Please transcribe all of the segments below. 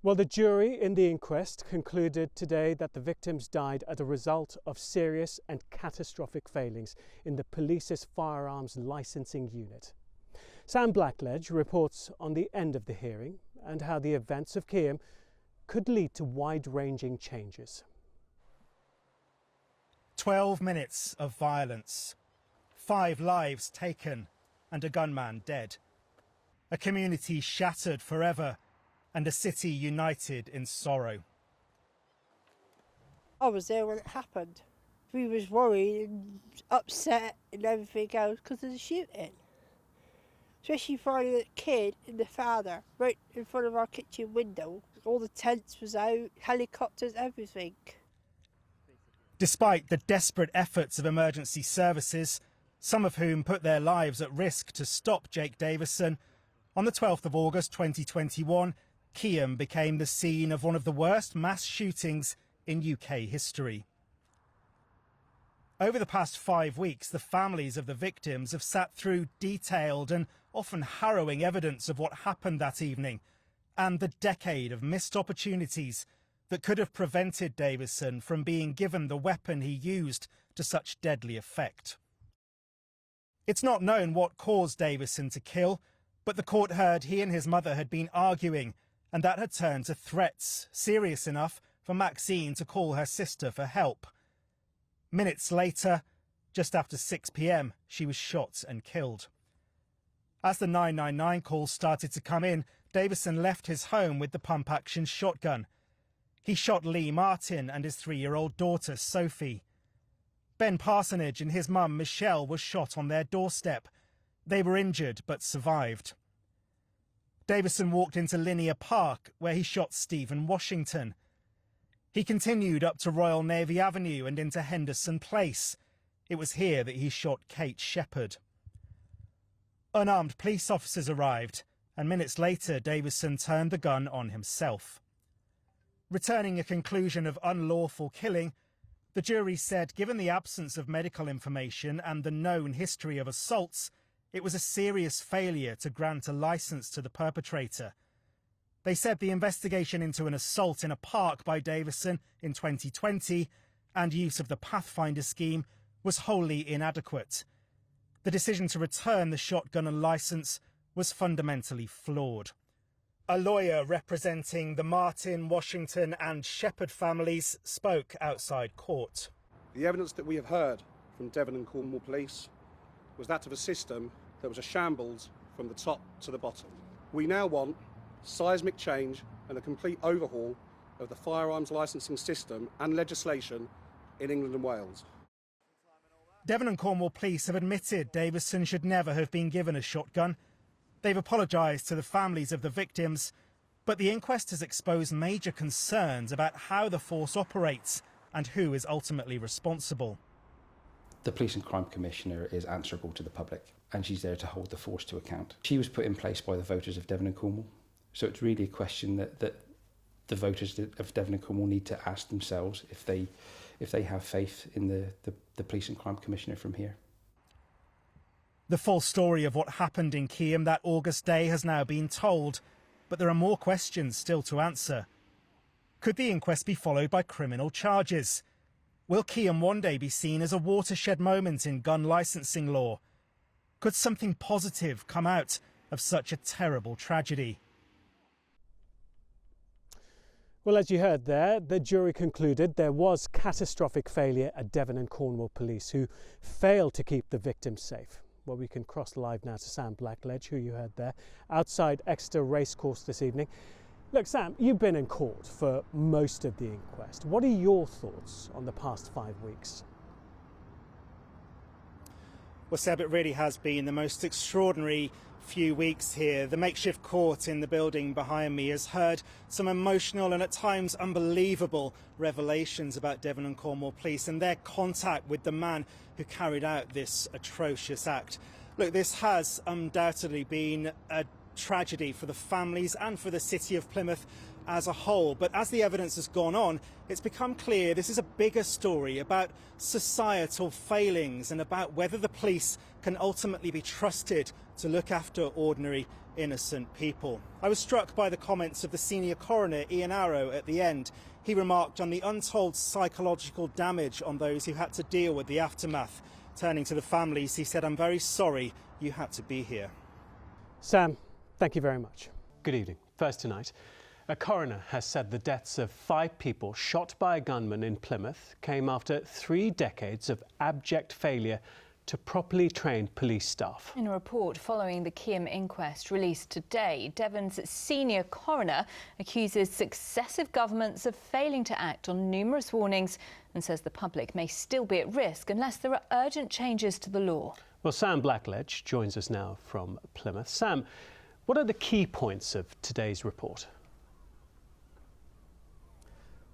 Well, the jury in the inquest concluded today that the victims died as a result of serious and catastrophic failings in the police's firearms licensing unit. Sam Blackledge reports on the end of the hearing and how the events of Keyham could lead to wide-ranging changes. 12 minutes of violence, 5 lives taken and a gunman dead. A community shattered forever and a city united in sorrow. I was there when it happened. We was worried and upset and everything else because of the shooting. Especially finding the kid and the father right in front of our kitchen window. All the tents was out, helicopters, everything. Despite the desperate efforts of emergency services, some of whom put their lives at risk to stop Jake Davison, on the 12th of August 2021, Keyham became the scene of one of the worst mass shootings in UK history. Over the past 5 weeks, the families of the victims have sat through detailed and often harrowing evidence of what happened that evening and the decade of missed opportunities that could have prevented Davison from being given the weapon he used to such deadly effect. It's not known what caused Davison to kill, but the court heard he and his mother had been arguing, and that had turned to threats, serious enough for Maxine to call her sister for help. Minutes later, just after 6 p.m, she was shot and killed. As the 999 calls started to come in, Davison left his home with the pump-action shotgun. He shot Lee Martin and his 3-year-old daughter, Sophie. Ben Parsonage and his mum, Michelle, were shot on their doorstep. They were injured but survived. Davison walked into Linear Park, where he shot Stephen Washington. He continued up to Royal Navy Avenue and into Henderson Place. It was here that he shot Kate Shepherd. Unarmed police officers arrived, and minutes later Davison turned the gun on himself. Returning a conclusion of unlawful killing, the jury said given the absence of medical information and the known history of assaults, it was a serious failure to grant a licence to the perpetrator. They said the investigation into an assault in a park by Davison in 2020 and use of the Pathfinder scheme was wholly inadequate. The decision to return the shotgun and licence was fundamentally flawed. A lawyer representing the Martin, Washington and Shepherd families spoke outside court. The evidence that we have heard from Devon and Cornwall Police was that of a system that was a shambles from the top to the bottom. We now want seismic change and a complete overhaul of the firearms licensing system and legislation in England and Wales. Devon and Cornwall Police have admitted Davison should never have been given a shotgun. They've apologised to the families of the victims, but the inquest has exposed major concerns about how the force operates and who is ultimately responsible. The Police and Crime Commissioner is answerable to the public, and she's there to hold the force to account. She was put in place by the voters of Devon and Cornwall, so it's really a question that the voters of Devon and Cornwall need to ask themselves if they have faith in the Police and Crime Commissioner from here. The full story of what happened in Keyham that August day has now been told, but there are more questions still to answer. Could the inquest be followed by criminal charges? Will Keyham one day be seen as a watershed moment in gun licensing law? Could something positive come out of such a terrible tragedy? Well, as you heard there, the jury concluded there was catastrophic failure at Devon and Cornwall Police, who failed to keep the victims safe. Well, we can cross live now to Sam Blackledge, who you heard there, outside Exeter Racecourse this evening. Look, Sam, you've been in court for most of the inquest. What are your thoughts on the past 5 weeks? Well, Seb, it really has been the most extraordinary few weeks here. The makeshift court in the building behind me has heard some emotional and at times unbelievable revelations about Devon and Cornwall Police and their contact with the man who carried out this atrocious act. Look, this has undoubtedly been a tragedy for the families and for the city of Plymouth, as a whole. But as the evidence has gone on, it's become clear this is a bigger story about societal failings and about whether the police can ultimately be trusted to look after ordinary, innocent people. I was struck by the comments of the senior coroner, Ian Arrow, at the end. He remarked on the untold psychological damage on those who had to deal with the aftermath. Turning to the families, he said, "I'm very sorry you had to be here." Sam, thank you very much. Good evening. First tonight, a coroner has said the deaths of 5 people shot by a gunman in Plymouth came after 3 decades of abject failure to properly train police staff. In a report following the Keyham inquest released today, Devon's senior coroner accuses successive governments of failing to act on numerous warnings and says the public may still be at risk unless there are urgent changes to the law. Well, Sam Blackledge joins us now from Plymouth. Sam, what are the key points of today's report?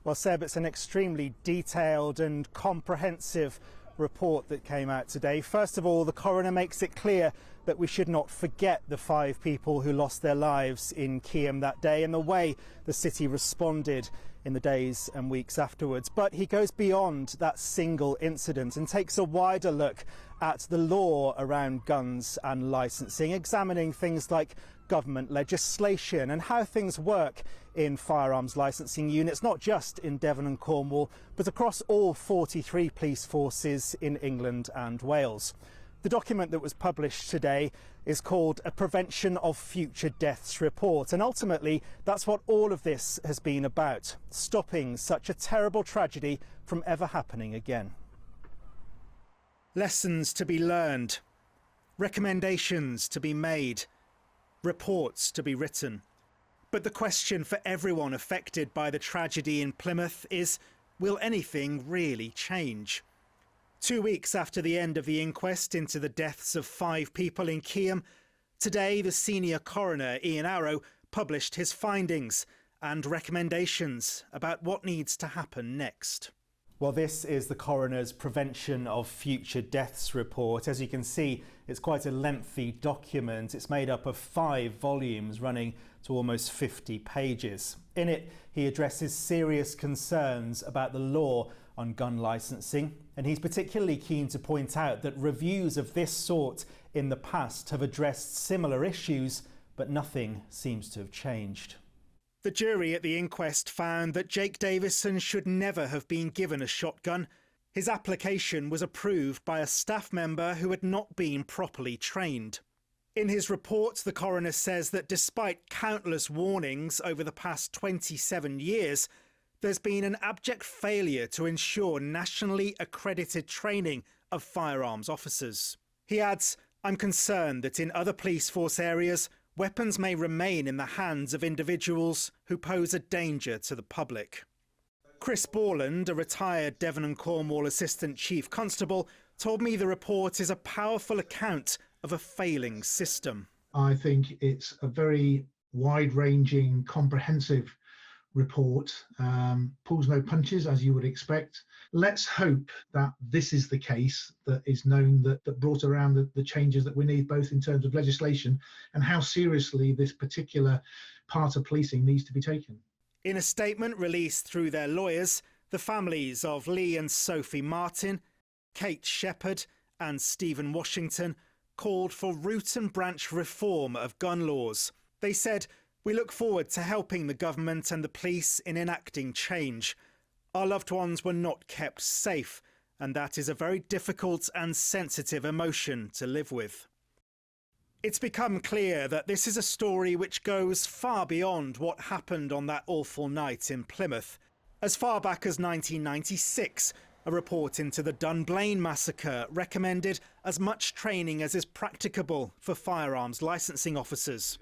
Well, Seb, it's an extremely detailed and comprehensive report that came out today. First of all, the coroner makes it clear that we should not forget the 5 people who lost their lives in Keyham that day and the way the city responded in the days and weeks afterwards. But he goes beyond that single incident and takes a wider look at the law around guns and licensing, examining things like government legislation and how things work in firearms licensing units, not just in Devon and Cornwall, but across all 43 police forces in England and Wales. The document that was published today is called a Prevention of Future Deaths report, and ultimately that's what all of this has been about, stopping such a terrible tragedy from ever happening again. Lessons to be learned, recommendations to be made, reports to be written. But the question for everyone affected by the tragedy in Plymouth is, will anything really change? 2 weeks after the end of the inquest into the deaths of 5 people in Keyham, today the senior coroner, Ian Arrow, published his findings and recommendations about what needs to happen next. Well, this is the coroner's Prevention of Future Deaths report. As you can see, it's quite a lengthy document. It's made up of 5 volumes running to almost 50 pages. In it, he addresses serious concerns about the law on gun licensing, and he's particularly keen to point out that reviews of this sort in the past have addressed similar issues, but nothing seems to have changed. The jury at the inquest found that Jake Davison should never have been given a shotgun. His application was approved by a staff member who had not been properly trained. In his report, the coroner says that despite countless warnings over the past 27 years, there's been an abject failure to ensure nationally accredited training of firearms officers. He adds, "I'm concerned that in other police force areas, weapons may remain in the hands of individuals who pose a danger to the public." Chris Borland, a retired Devon and Cornwall Assistant Chief Constable, told me the report is a powerful account of a failing system. I think it's a very wide-ranging, comprehensive report, pulls no punches, as you would expect. Let's hope that this is the case that is known, that brought around the changes that we need, both in terms of legislation and how seriously this particular part of policing needs to be taken. In a statement released through their lawyers, the families of Lee and Sophie Martin, Kate Shepherd and Stephen Washington called for root and branch reform of gun laws. They said, "We look forward to helping the government and the police in enacting change. Our loved ones were not kept safe, and that is a very difficult and sensitive emotion to live with." It's become clear that this is a story which goes far beyond what happened on that awful night in Plymouth. As far back as 1996, a report into the Dunblane massacre recommended as much training as is practicable for firearms licensing officers.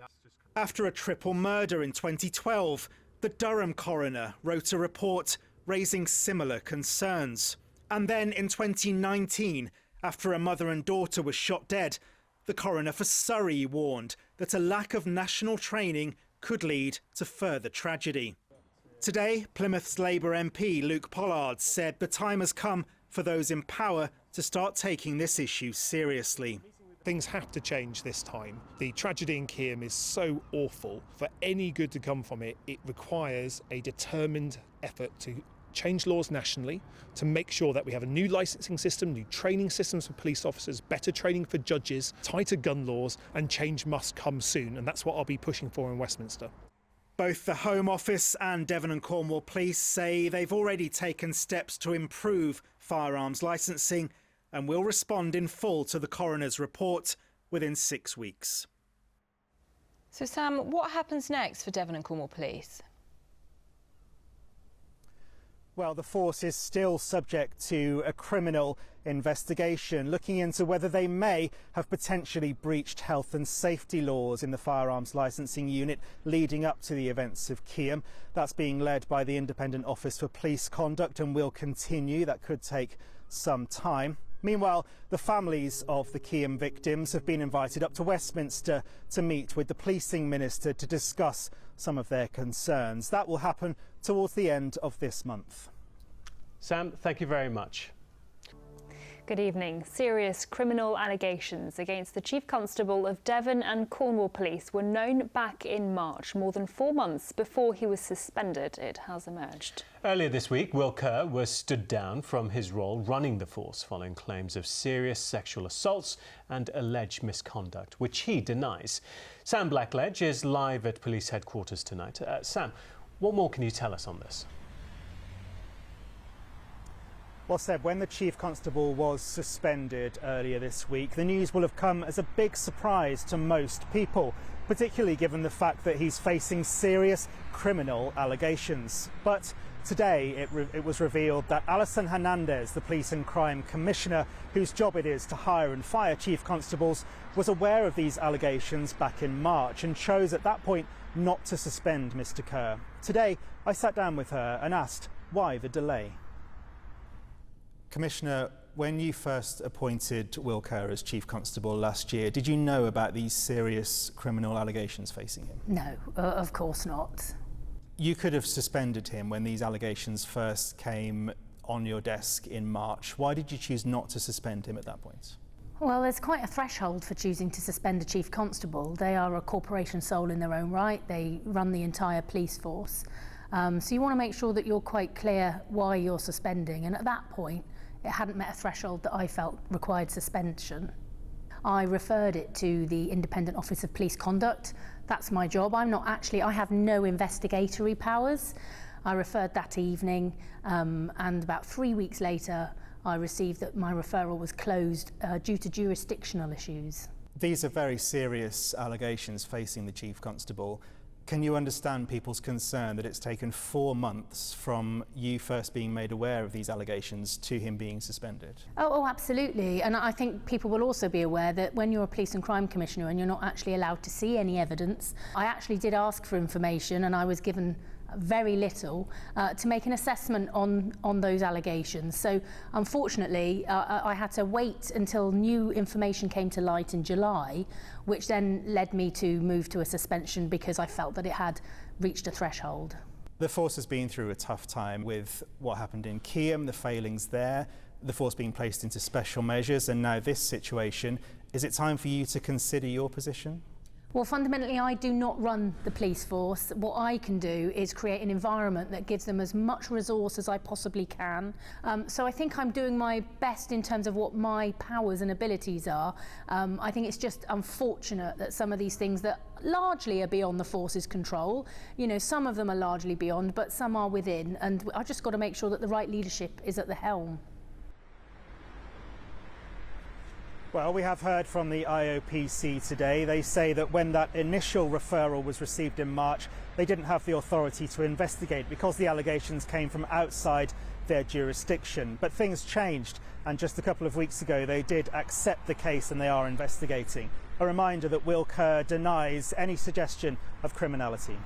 After a triple murder in 2012, the Durham coroner wrote a report raising similar concerns. And then in 2019, after a mother and daughter were shot dead, the coroner for Surrey warned that a lack of national training could lead to further tragedy. Today, Plymouth's Labour MP Luke Pollard said the time has come for those in power to start taking this issue seriously. Things have to change this time. The tragedy in Keyham is so awful. For any good to come from it, it requires a determined effort to change laws nationally, to make sure that we have a new licensing system, new training systems for police officers, better training for judges, tighter gun laws, and change must come soon. And that's what I'll be pushing for in Westminster. Both the Home Office and Devon and Cornwall Police say they've already taken steps to improve firearms licensing and will respond in full to the coroner's report within 6 weeks. So Sam, what happens next for Devon and Cornwall Police? Well, the force is still subject to a criminal investigation looking into whether they may have potentially breached health and safety laws in the firearms licensing unit leading up to the events of Keyham. That's being led by the Independent Office for Police Conduct and will continue. That could take some time. Meanwhile, the families of the Keyham victims have been invited up to Westminster to meet with the policing minister to discuss some of their concerns. That will happen towards the end of this month. Sam, thank you very much. Good evening. Serious criminal allegations against the Chief Constable of Devon and Cornwall Police were known back in March, more than 4 months before he was suspended, it has emerged. Earlier this week, Will Kerr was stood down from his role running the force following claims of serious sexual assaults and alleged misconduct, which he denies. Sam Blackledge is live at police headquarters tonight. Sam, what more can you tell us on this? Well, Seb, when the Chief Constable was suspended earlier this week, the news will have come as a big surprise to most people, particularly given the fact that he's facing serious criminal allegations. But today it was revealed that Alison Hernandez, the Police and Crime Commissioner, whose job it is to hire and fire Chief Constables, was aware of these allegations back in March and chose at that point not to suspend Mr. Kerr. Today, I sat down with her and asked why the delay. Commissioner, when you first appointed Will Kerr as Chief Constable last year, did you know about these serious criminal allegations facing him? No, of course not. You could have suspended him when these allegations first came on your desk in March. Why did you choose not to suspend him at that point? Well, there's quite a threshold for choosing to suspend a Chief Constable. They are a corporation sole in their own right. They run the entire police force. So you want to make sure that you're quite clear why you're suspending. And at that point, it hadn't met a threshold that I felt required suspension. I referred it to the Independent Office of Police Conduct. That's my job. I have no investigatory powers. I referred that evening, and about 3 weeks later, I received that my referral was closed due to jurisdictional issues. These are very serious allegations facing the Chief Constable. Can you understand people's concern that it's taken 4 months from you first being made aware of these allegations to him being suspended? Oh, absolutely. And I think people will also be aware that when you're a Police and Crime Commissioner and you're not actually allowed to see any evidence, I actually did ask for information and I was given very little to make an assessment on those allegations. So unfortunately, I had to wait until new information came to light in July, which then led me to move to a suspension because I felt that it had reached a threshold. The force has been through a tough time with what happened in Keyham, the failings there, the force being placed into special measures, and now this situation. Is it time for you to consider your position? Well, fundamentally, I do not run the police force. What I can do is create an environment that gives them as much resource as I possibly can. So I think I'm doing my best in terms of what my powers and abilities are. I think it's just unfortunate that some of these things that largely are beyond the force's control, some of them are largely beyond, but some are within. And I've just got to make sure that the right leadership is at the helm. Well, we have heard from the IOPC today. They say that when that initial referral was received in March, they didn't have the authority to investigate because the allegations came from outside their jurisdiction. But things changed, and just a couple of weeks ago, they did accept the case and they are investigating. A reminder that Will Kerr denies any suggestion of criminality.